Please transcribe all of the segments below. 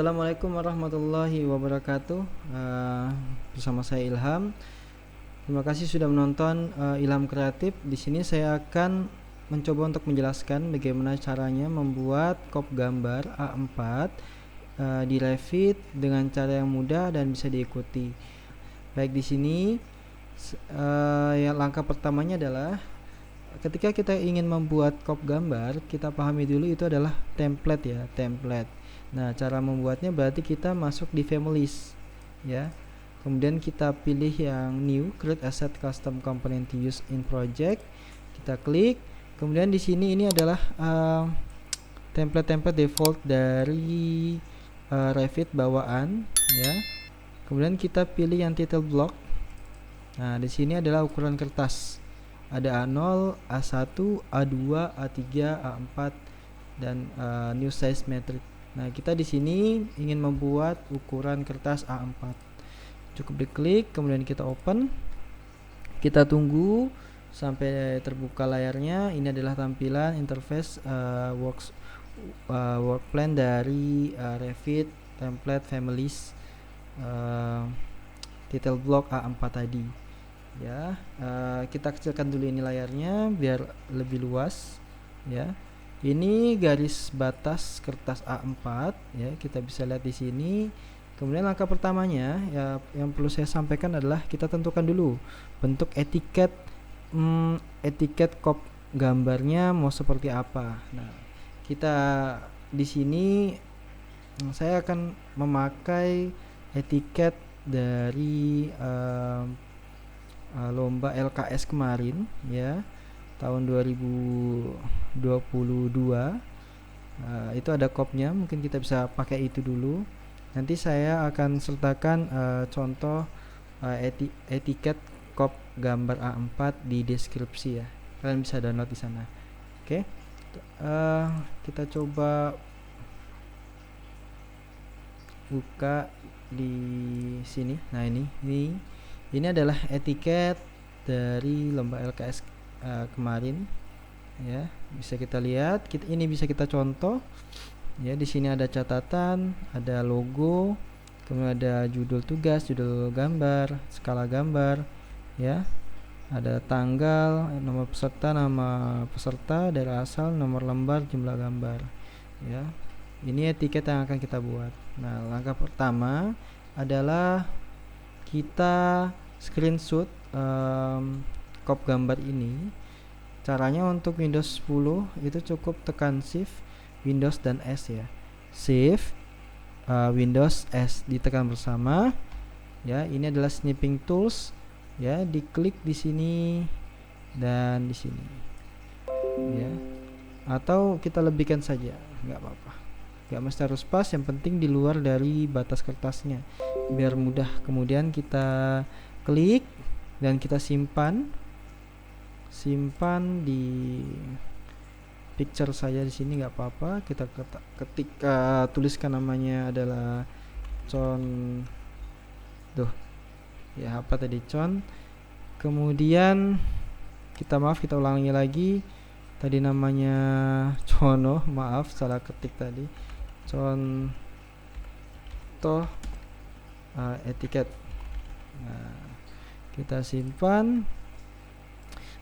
Assalamualaikum warahmatullahi wabarakatuh. Bersama saya Ilham. Terima kasih sudah menonton Ilham Kreatif. Di sini saya akan mencoba untuk menjelaskan bagaimana caranya membuat crop gambar A4 di Revit dengan cara yang mudah dan bisa diikuti. Baik, di sini yang langkah pertamanya adalah ketika kita ingin membuat crop gambar, kita pahami dulu itu adalah template ya, template. Nah, cara membuatnya berarti kita masuk di families ya. Kemudian kita pilih yang new, create asset custom component to use in project. Kita klik. Kemudian di sini ini adalah template-template default dari Revit bawaan ya. Kemudian kita pilih yang title block. Nah, di sini adalah ukuran kertas. Ada A0, A1, A2, A3, A4 dan new size metric. Nah, kita di sini ingin membuat ukuran kertas A4. Cukup diklik, kemudian kita open. Kita tunggu sampai terbuka layarnya. Ini adalah tampilan interface work plan dari Revit template families title block A4 tadi. Ya, kita kecilkan dulu ini layarnya biar lebih luas ya. Ini garis batas kertas A4 ya, kita bisa lihat di sini. Kemudian langkah pertamanya ya yang perlu saya sampaikan adalah kita tentukan dulu bentuk etiket crop gambarnya mau seperti apa. Nah, kita di sini saya akan memakai etiket dari lomba LKS kemarin ya, tahun 2022. Itu ada kopnya, mungkin kita bisa pakai itu dulu. Nanti saya akan sertakan contoh etiket kop gambar A4 di deskripsi ya. Kalian bisa download di sana. Oke. Kita coba buka di sini. Nah, ini adalah etiket dari lomba LKS kemarin ya. Bisa kita lihat, ini bisa kita contoh ya. Di sini ada catatan, ada logo, kemudian ada judul tugas, judul gambar, skala gambar ya. Ada tanggal, nama peserta, daerah asal, nomor lembar, jumlah gambar ya. Ini etiket yang akan kita buat. Nah, langkah pertama adalah kita screenshot crop gambar ini. Caranya untuk Windows 10 itu cukup tekan Shift, Windows dan S ya. Shift, Windows S ditekan bersama. Ya, ini adalah snipping tools. Ya, diklik di sini dan di sini. Ya. Atau kita lebihkan saja, nggak apa-apa. Nggak mesti harus pas, yang penting di luar dari batas kertasnya biar mudah. Kemudian kita klik dan kita simpan di picture saya di sini, nggak apa-apa. Kita ketika tuliskan namanya adalah apa tadi, kemudian kita ulangi lagi. Tadi namanya Cono, maaf salah ketik tadi. Contoh etiket. Nah, kita simpan.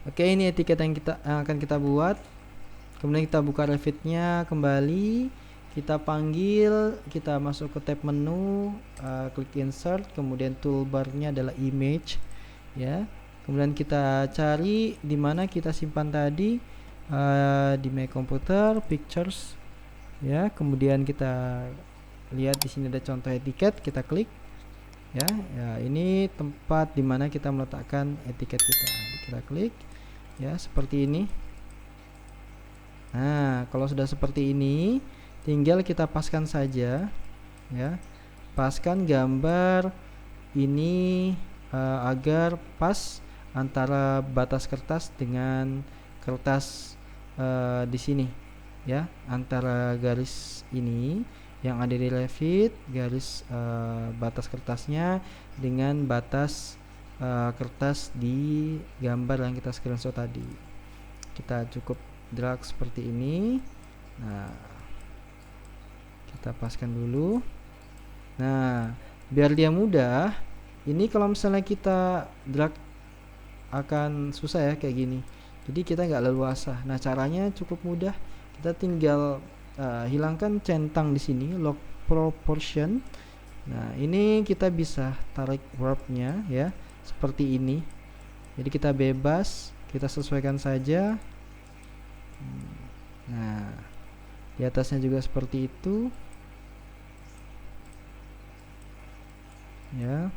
Oke, ini etiket yang akan kita buat. Kemudian kita buka Revitnya kembali. Kita panggil, kita masuk ke tab menu, klik insert, kemudian toolbarnya adalah image ya. Kemudian kita cari di mana kita simpan tadi, di My Computer, Pictures ya. Kemudian kita lihat di sini ada contoh etiket, kita klik ya. Ini tempat di mana kita meletakkan etiket kita. Kita klik ya, seperti ini. Nah, kalau sudah seperti ini, tinggal kita paskan saja ya. Paskan gambar ini agar pas antara batas kertas dengan kertas di sini ya, antara garis ini yang ada di Revit, garis batas kertasnya dengan batas kertas di gambar yang kita screenshot tadi. Kita cukup drag seperti ini. Nah, kita paskan dulu. Nah, biar dia mudah, ini kalau misalnya kita drag akan susah ya kayak gini. Jadi kita nggak leluasa. Nah, caranya cukup mudah. Kita tinggal hilangkan centang di sini, lock proportion. Nah, ini kita bisa tarik warpnya ya, seperti ini. Jadi kita bebas, kita sesuaikan saja. Nah, di atasnya juga seperti itu. Ya.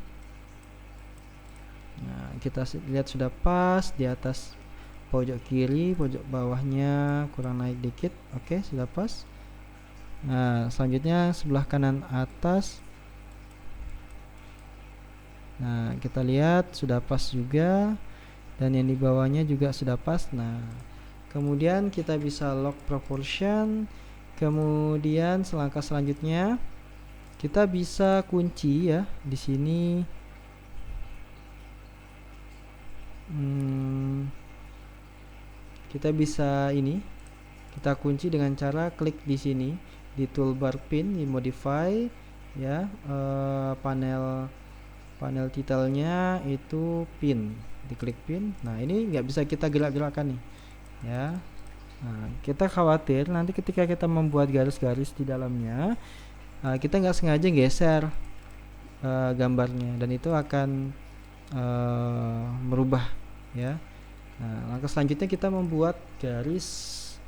Nah, kita lihat sudah pas di atas pojok kiri, pojok bawahnya kurang naik dikit. Oke, sudah pas. Nah, selanjutnya sebelah kanan atas. Nah, kita lihat sudah pas juga, dan yang di bawahnya juga sudah pas. Nah, kemudian kita bisa lock proportion. Kemudian selangkah selanjutnya kita bisa kunci ya di sini. Kita bisa kita kunci dengan cara klik di sini di toolbar pin, di modify ya, panel titelnya itu pin, diklik pin. Nah, ini nggak bisa kita gerak-gerakkan nih ya. Nah, kita khawatir nanti ketika kita membuat garis-garis di dalamnya, kita nggak sengaja geser gambarnya, dan itu akan merubah ya. Nah, langkah selanjutnya kita membuat garis.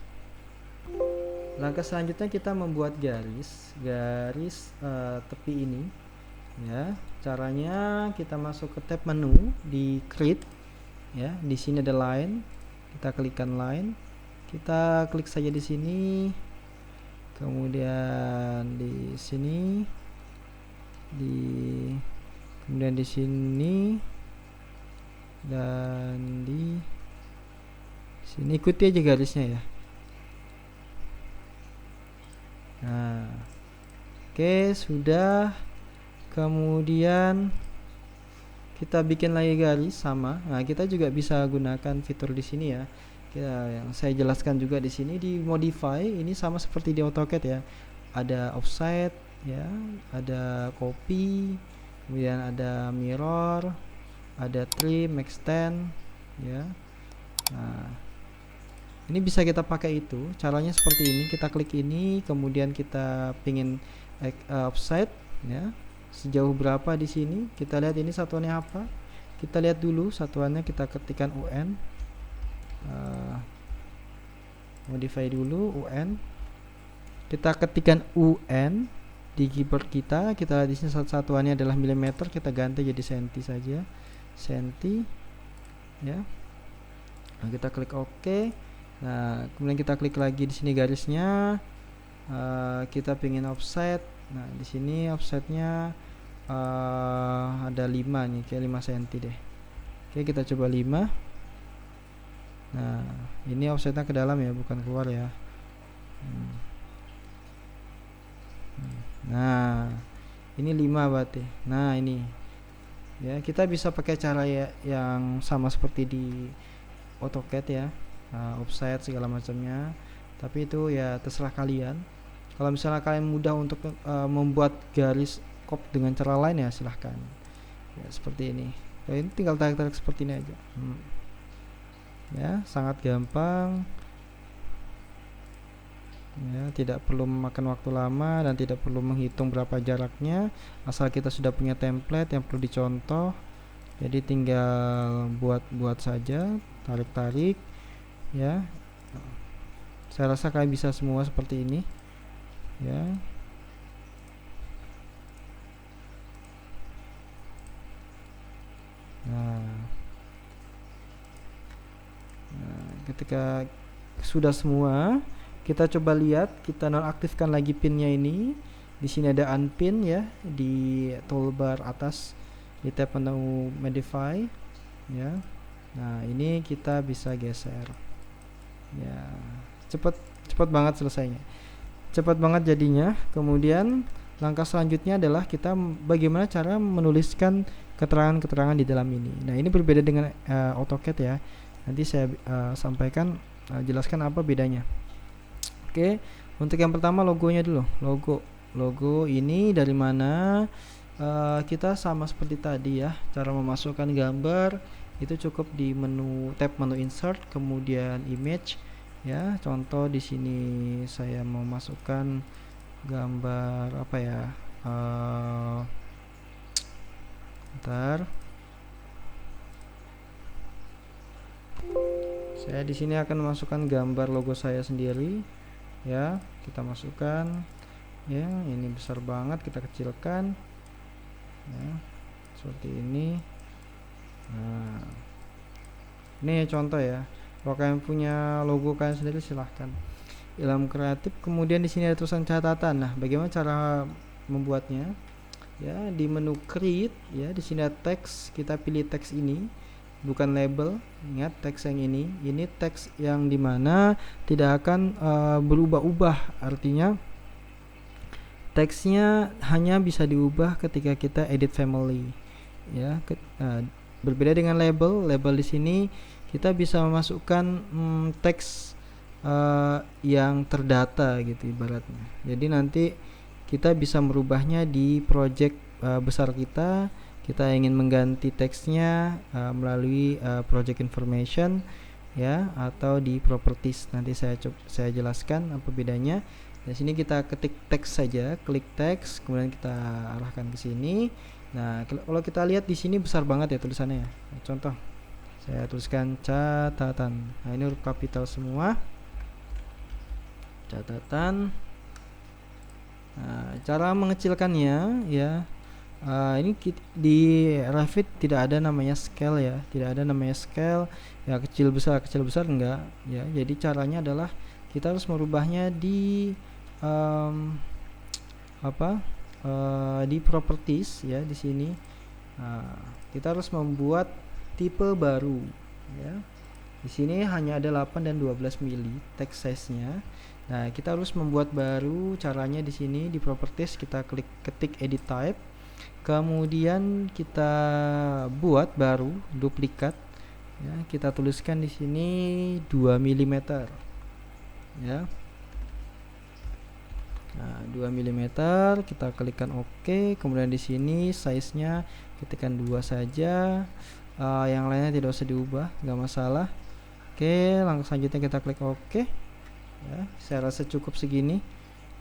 Tepi ini ya. Caranya kita masuk ke tab menu di create ya. Di sini ada line, kita klikkan line, kita klik saja di sini, kemudian di sini, kemudian di sini, dan di sini. Ikuti aja garisnya ya. Nah, oke, sudah. Kemudian kita bikin lagi garis sama. Nah, kita juga bisa gunakan fitur di sini ya. Yang saya jelaskan juga di sini di modify, ini sama seperti di AutoCAD ya. Ada offset ya, ada copy, kemudian ada mirror, ada trim, extend ya. Nah, ini bisa kita pakai itu. Caranya seperti ini. Kita klik ini, kemudian kita pingin offset ya, sejauh berapa di sini. Kita lihat ini satuannya apa. Kita lihat dulu satuannya, kita ketikkan UN. Modify dulu UN. Kita ketikkan UN di keyboard kita. Kita lihat di sini satuannya adalah milimeter, kita ganti jadi senti saja. Senti ya. Nah, kita klik OK. Nah, kemudian kita klik lagi di sini garisnya. Kita pingin offset. Nah, di sini offsetnya ada 5 nih, kayak 5 cm deh. Oke, kita coba 5. Nah, ini offsetnya ke dalam ya, bukan keluar ya. Nah, ini 5 berarti. Nah, ini ya, kita bisa pakai cara ya yang sama seperti di AutoCAD ya, offset segala macamnya. Tapi itu ya terserah kalian. Kalau misalnya kalian mudah untuk membuat garis cop dengan cara lain ya silahkan. Ya, seperti ini. Ya, ini tinggal tarik-tarik seperti ini aja. Ya, sangat gampang. Ya, tidak perlu memakan waktu lama dan tidak perlu menghitung berapa jaraknya, asal kita sudah punya template yang perlu dicontoh. Jadi tinggal buat saja, tarik-tarik ya. Saya rasa kalian bisa semua seperti ini ya. Nah, ketika sudah semua, kita coba lihat, kita nonaktifkan lagi pinnya ini. Di sini ada unpin ya, di toolbar atas di tab menu modify ya. Nah, ini kita bisa geser ya. Cepat banget selesainya, cepat banget jadinya. Kemudian langkah selanjutnya adalah kita bagaimana cara menuliskan keterangan-keterangan di dalam ini. Nah, ini berbeda dengan AutoCAD ya. Nanti saya sampaikan, jelaskan apa bedanya. Oke, untuk yang pertama logonya dulu, logo logo ini dari mana? Kita sama seperti tadi ya, cara memasukkan gambar itu cukup di tab menu insert, kemudian image ya. Contoh di sini saya mau masukkan gambar apa ya? Bentar. Saya di sini akan memasukkan gambar logo saya sendiri ya. Kita masukkan ya, ini besar banget, kita kecilkan ya, seperti ini. Nah, ini contoh ya. Kalau kalian punya logo kalian sendiri silahkan. Ilham kreatif. Kemudian di sini ada tulisan catatan. Nah, bagaimana cara membuatnya? Ya, di menu create ya, di sini ada teks. Kita pilih teks ini, bukan label. Ingat teks yang ini. Ini teks yang dimana tidak akan berubah-ubah. Artinya teksnya hanya bisa diubah ketika kita edit family ya. Berbeda dengan label di sini kita bisa memasukkan teks yang terdata gitu ibaratnya. Jadi nanti kita bisa merubahnya di project besar kita ingin mengganti teksnya melalui project information ya, atau di properties. Nanti saya jelaskan apa bedanya. Di sini kita ketik teks saja, klik teks, kemudian kita arahkan ke sini. Nah, kalau kita lihat di sini besar banget ya tulisannya. Contoh, saya tuliskan catatan. Nah, ini huruf kapital semua. Catatan. Nah, cara mengecilkannya ya. Ini di Revit tidak ada namanya scale ya, tidak ada namanya scale ya, kecil besar enggak ya. Jadi caranya adalah kita harus merubahnya di di properties ya. Di sini kita harus membuat tipe baru ya. Di sini hanya ada 8 dan 12 mili text size-nya. Nah, kita harus membuat baru. Caranya di sini di properties kita ketik edit type. Kemudian kita buat baru duplikat ya. Kita tuliskan di sini 2 mm ya. Nah, 2 mm, kita klikkan OK. Kemudian di sini size-nya ketikkan 2 saja. Yang lainnya tidak usah diubah, nggak masalah. Oke, langkah selanjutnya kita klik OK. Ya, saya rasa cukup segini.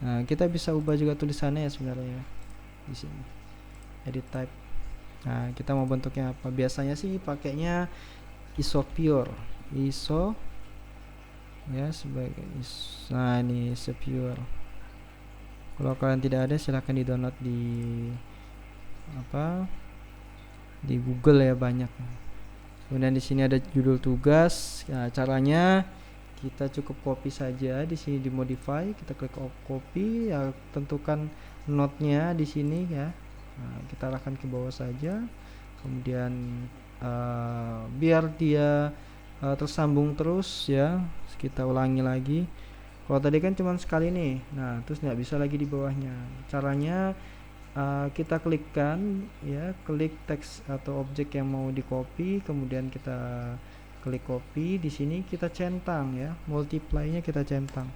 Nah, kita bisa ubah juga tulisannya ya sebenarnya di sini. Edit type. Nah, kita mau bentuknya apa? Biasanya sih pakainya Isopure. ISO ya sebagai nah, ini Isopure. Kalau kalian tidak ada silahkan di download di Google ya, banyak. Kemudian di sini ada judul tugas. Nah, caranya kita cukup copy saja. Di sini di modify, kita klik copy ya, tentukan note-nya di sini ya. Nah, kita arahkan ke bawah saja. Kemudian biar dia tersambung terus ya, kita ulangi lagi. Kalau tadi kan cuma sekali nih, nah terus nggak bisa lagi di bawahnya. Caranya kita klikkan ya, klik teks atau objek yang mau di copy, kemudian kita klik copy. Di sini kita centang ya, multiply-nya kita centang.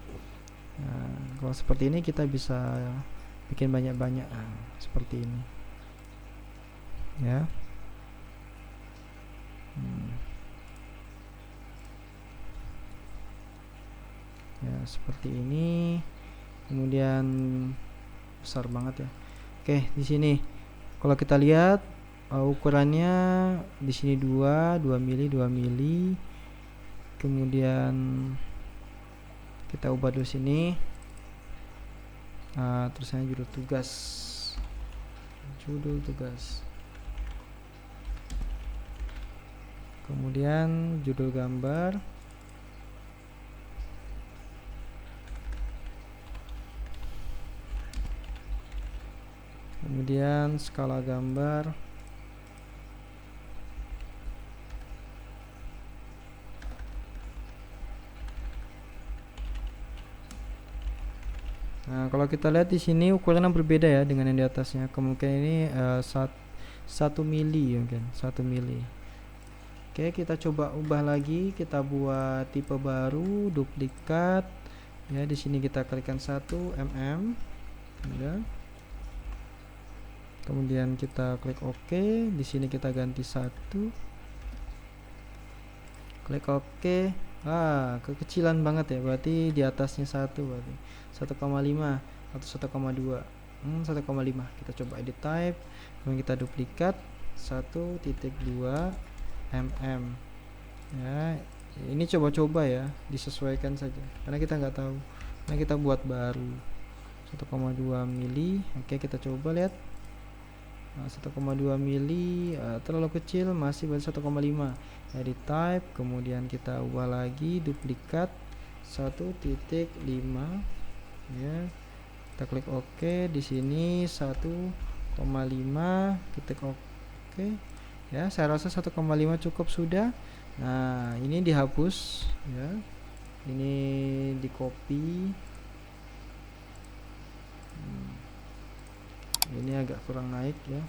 Nah, kalau seperti ini kita bisa bikin banyak-banyak seperti ini ya. Ya seperti ini. Kemudian besar banget ya. Oke, di sini kalau kita lihat ukurannya di sini 2 mili 2 mili. Kemudian kita ubah dulu sini. Tulisannya judul tugas. Kemudian judul gambar. Kemudian skala gambar. Nah, kalau kita lihat di sini ukurannya berbeda ya dengan yang di atasnya. Kemungkinan ini 1 mili mungkin, 1 mili. Oke, kita coba ubah lagi. Kita buat tipe baru, duplikat. Ya, di sini kita klikkan 1 mm. ya. Kemudian kita klik OK. Di sini kita ganti 1, klik OK. Kekecilan banget ya, berarti di atasnya 1, berarti 1,5 atau 1,2. 1,5. Kita coba edit type, kemudian kita duplikat 1.2 mm ya. Ini coba-coba ya, disesuaikan saja karena kita nggak tahu. Nah, kita buat baru 1,2 mili. Oke, kita coba lihat. 1,2 mili terlalu kecil, masih berarti 1,5. Edit type, kemudian kita ubah lagi, duplikat 1.5 ya. Kita klik OK. Di sini 1,5, kita klik OK ya. Saya rasa 1,5 cukup sudah. Nah, ini dihapus ya. Ini di copy. Ini agak kurang naik ya.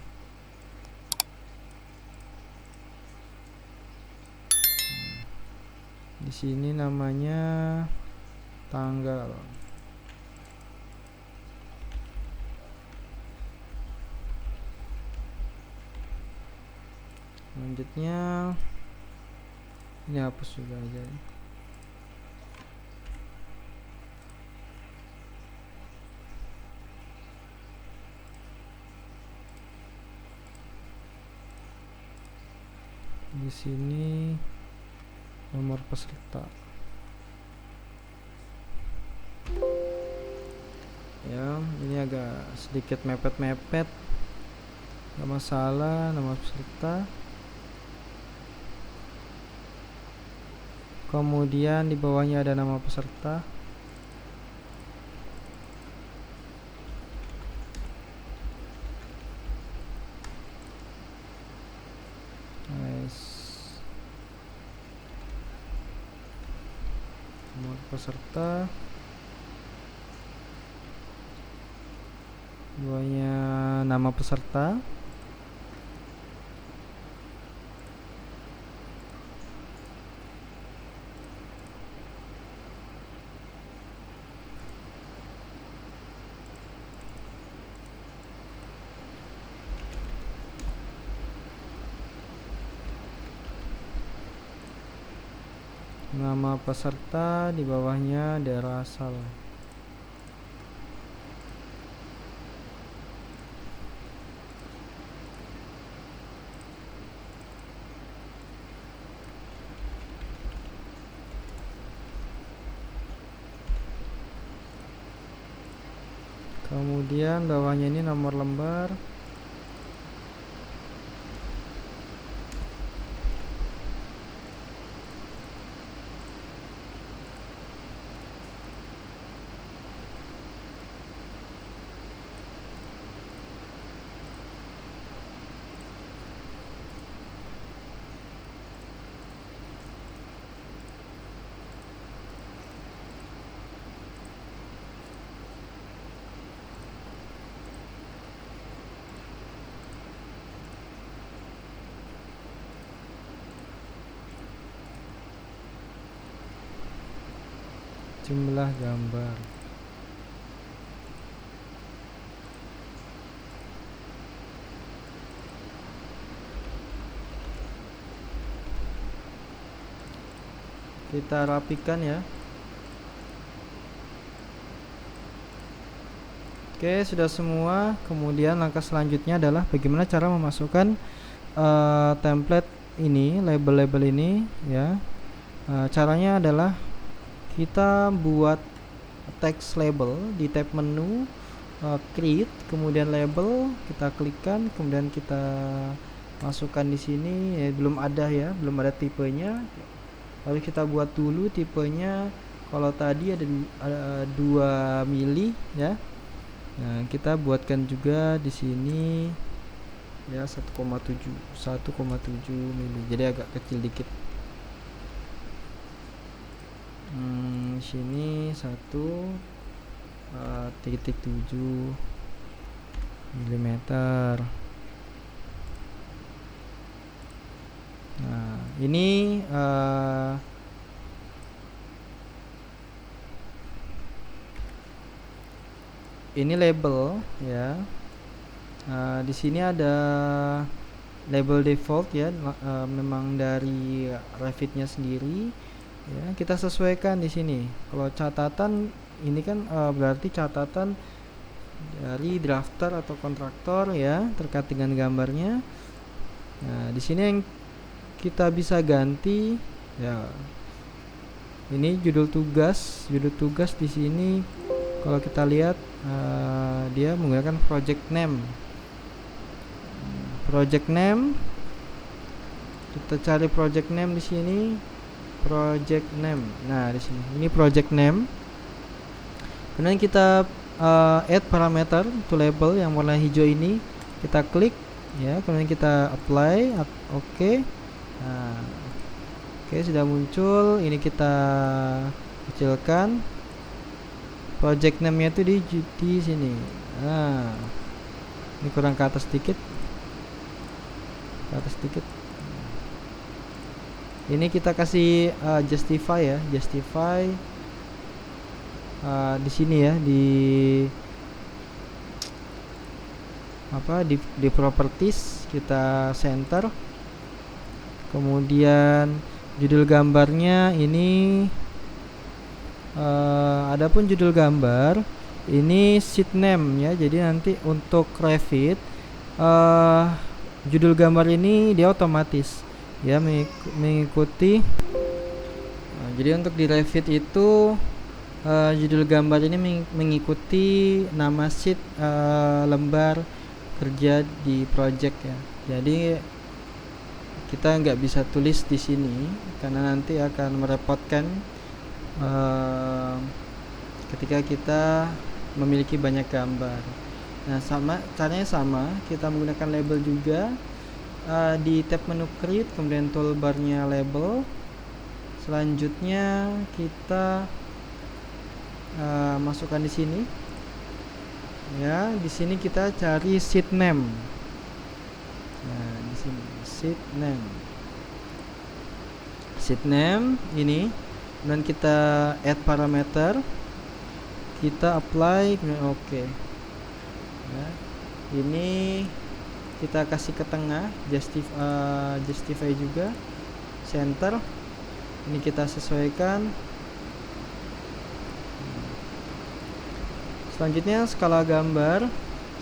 Di sini namanya tanggal. Selanjutnya ini hapus juga aja. Di sini nomor peserta ya. Ini agak sedikit mepet-mepet, nggak masalah. Nomor peserta, kemudian di bawahnya ada nama peserta. Nomor peserta, bawahnya nama peserta. Nama peserta, di bawahnya daerah asal. Kemudian bawahnya ini nomor lembar. Jumlah gambar. Kita rapikan ya. Oke, sudah semua. Kemudian langkah selanjutnya adalah bagaimana cara memasukkan template ini, label-label ini ya. Caranya adalah kita buat text label di tab menu, create, kemudian label, kita klikkan, kemudian kita masukkan di sini. Belum ada ya, belum ada tipenya. Lalu kita buat dulu tipenya. Kalau tadi ada 2 mili ya. Nah, kita buatkan juga di sini ya 1,7 mili. Jadi agak kecil dikit. Sini 1,7 milimeter. Nah, ini ini label ya. Di sini ada label default ya, memang dari Revit-nya sendiri ya. Kita sesuaikan di sini. Kalau catatan ini kan berarti catatan dari drafter atau kontraktor ya terkait dengan gambarnya. Nah, di sini yang kita bisa ganti ya. Ini judul tugas di sini kalau kita lihat dia menggunakan project name. Kita cari project name di sini. Project name. Nah, di sini ini project name. Kemudian kita add parameter to label yang warna hijau ini. Kita klik ya, kemudian kita apply. Oke. Nah, oke, sudah muncul. Ini kita kecilkan. Project name-nya itu di sini. Nah, ini kurang ke atas sedikit. Ini kita kasih justify ya, di sini ya, di properties kita center. Kemudian judul gambarnya ini adapun judul gambar ini sheet name ya. Jadi nanti untuk Revit judul gambar ini dia otomatis ya mengikuti. Jadi untuk di Revit itu judul gambar ini mengikuti nama sheet lembar kerja di project ya. Jadi kita nggak bisa tulis di sini karena nanti akan merepotkan ketika kita memiliki banyak gambar. Nah, caranya sama, kita menggunakan label juga di tab menu create, kemudian toolbarnya label. Selanjutnya kita masukkan di sini. Ya, di sini kita cari sheet name. Nah, di sini sheet name ini, dan kita add parameter, kita apply, kemudian oke. Ya, ini kita kasih ke tengah, justify juga, center. Ini kita sesuaikan. Selanjutnya skala gambar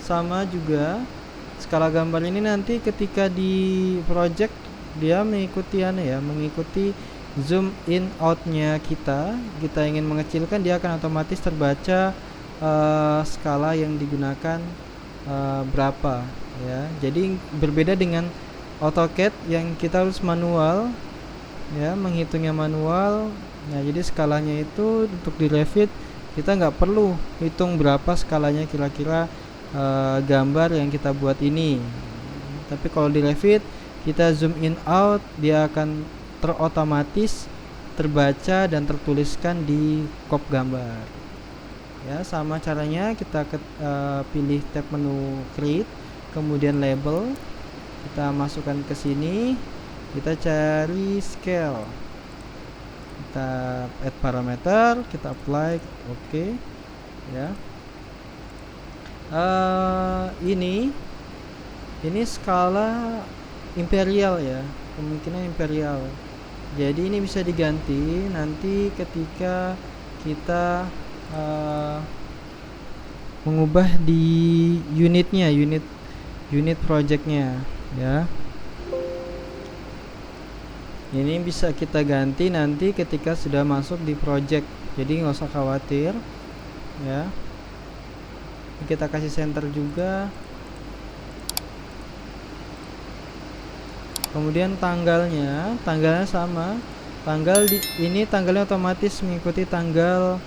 sama juga. Skala gambar ini nanti ketika di project dia mengikuti zoom in out-nya kita ingin mengecilkan, dia akan otomatis terbaca skala yang digunakan berapa ya. Jadi berbeda dengan AutoCAD yang kita harus manual ya, menghitungnya manual. Nah, jadi skalanya itu untuk di Revit kita nggak perlu hitung berapa skalanya kira-kira gambar yang kita buat ini. Tapi kalau di Revit kita zoom in out, dia akan terotomatis terbaca dan tertuliskan di kop gambar. Ya, sama caranya kita pilih tab menu create, kemudian label, kita masukkan ke sini, kita cari scale, kita add parameter, kita apply, oke. Ya. Ini skala imperial ya, kemungkinan imperial. Jadi ini bisa diganti nanti ketika kita mengubah di unitnya, unit projectnya ya. Ini bisa kita ganti nanti ketika sudah masuk di project, jadi nggak usah khawatir ya. Kita kasih center juga. Kemudian tanggalnya sama. Tanggalnya otomatis mengikuti tanggal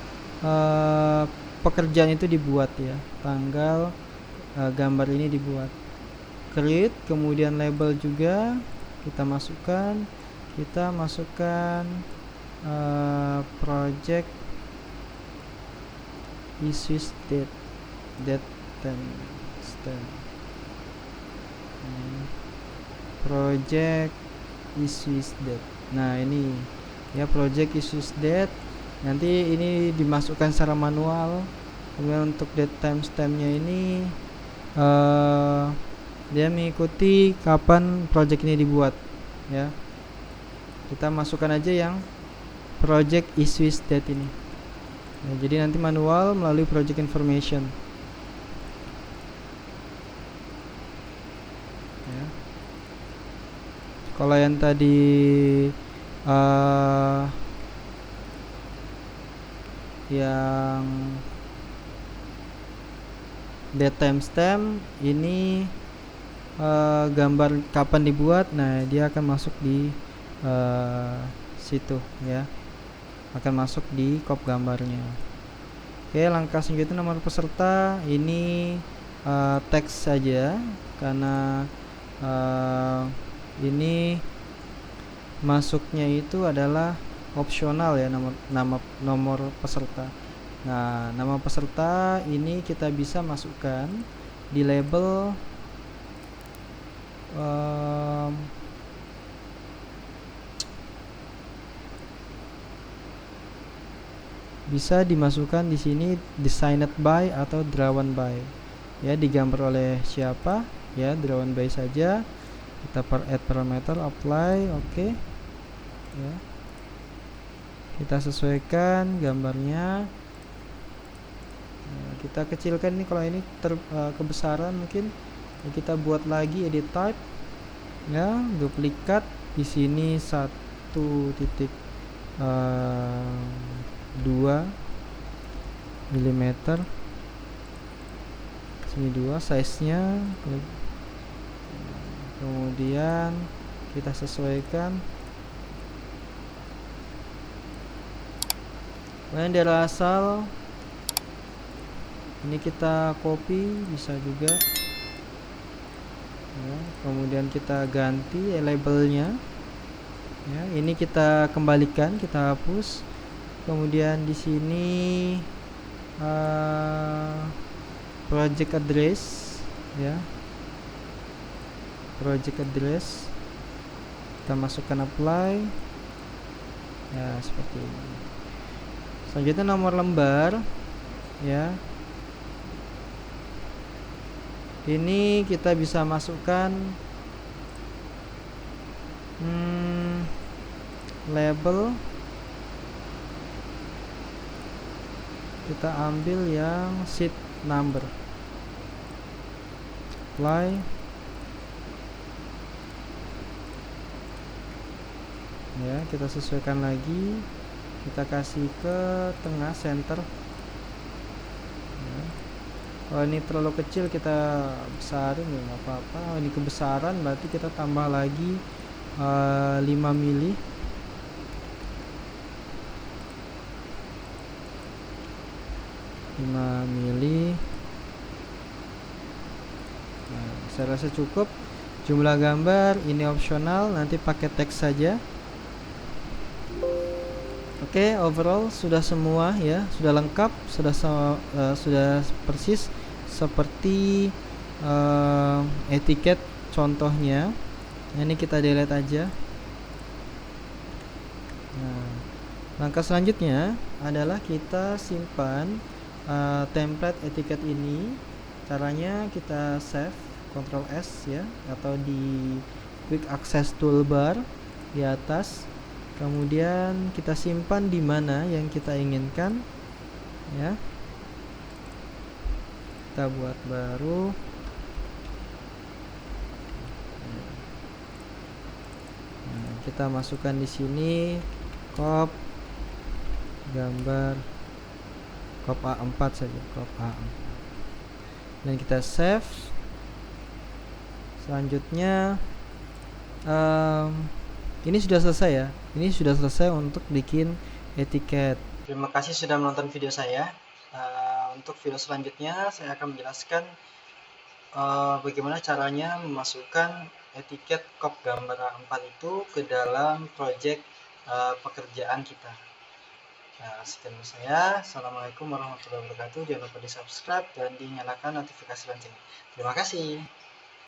pekerjaan itu dibuat ya. Tanggal gambar ini dibuat. Create, kemudian label juga kita masukkan. Project issues date project issues date. Nah, ini ya project issues date. Nanti ini dimasukkan secara manual Kemudian untuk date timestamp-nya ini dia mengikuti kapan project ini dibuat ya. Kita masukkan aja yang project issue date ini ya, jadi nanti manual melalui project information ya. Kalau yang tadi yang date timestamp ini gambar kapan dibuat, nah dia akan masuk di situ ya, akan masuk di kop gambarnya. Oke, langkah selanjutnya nomor peserta ini teks saja karena ini masuknya itu adalah opsional ya, nomor peserta. Nah, nama peserta ini kita bisa masukkan di label bisa dimasukkan di sini designed by atau drawn by ya, digambar oleh siapa ya, drawn by saja. Kita add parameter apply, oke ya, kita sesuaikan gambarnya. Nah, kita kecilkan ini, kalau ini kebesaran mungkin ya, kita buat lagi edit type ya, duplikat di sini 1.2 mm, sini 2 size nya, kemudian kita sesuaikan. Kemudian dari asal ini kita copy, bisa juga ya, kemudian kita ganti labelnya ya, ini kita kembalikan, kita hapus. Kemudian di sini project address ya, project address kita masukkan apply ya, seperti ini. Selanjutnya nomor lembar ya, ini kita bisa masukkan label, kita ambil yang sheet number, apply ya, kita sesuaikan lagi, kita kasih ke tengah center ya. Kalau ini terlalu kecil kita besarin ya, nggak apa-apa. Ini kebesaran berarti kita tambah lagi 5 mili. Nah, saya rasa cukup. Jumlah gambar ini opsional, nanti pakai teks saja. Oke, overall sudah semua ya, sudah lengkap, sudah persis seperti etiket contohnya. Ini kita delete aja. Nah, langkah selanjutnya adalah kita simpan template etiket ini. Caranya kita save, Ctrl S ya, atau di quick access toolbar di atas. Kemudian kita simpan di mana yang kita inginkan ya. Kita buat baru. Nah, kita masukkan di sini kop gambar, kop A4 saja, kop A4. Dan kita save. Selanjutnya ini sudah selesai ya. Ini sudah selesai untuk bikin etiket. Terima kasih sudah menonton video saya. Untuk video selanjutnya saya akan menjelaskan bagaimana caranya memasukkan etiket kop gambar A4 itu ke dalam project pekerjaan kita. Sekian dari saya. Assalamualaikum warahmatullahi wabarakatuh. Jangan lupa di subscribe dan dinyalakan notifikasi loncengnya. Terima kasih.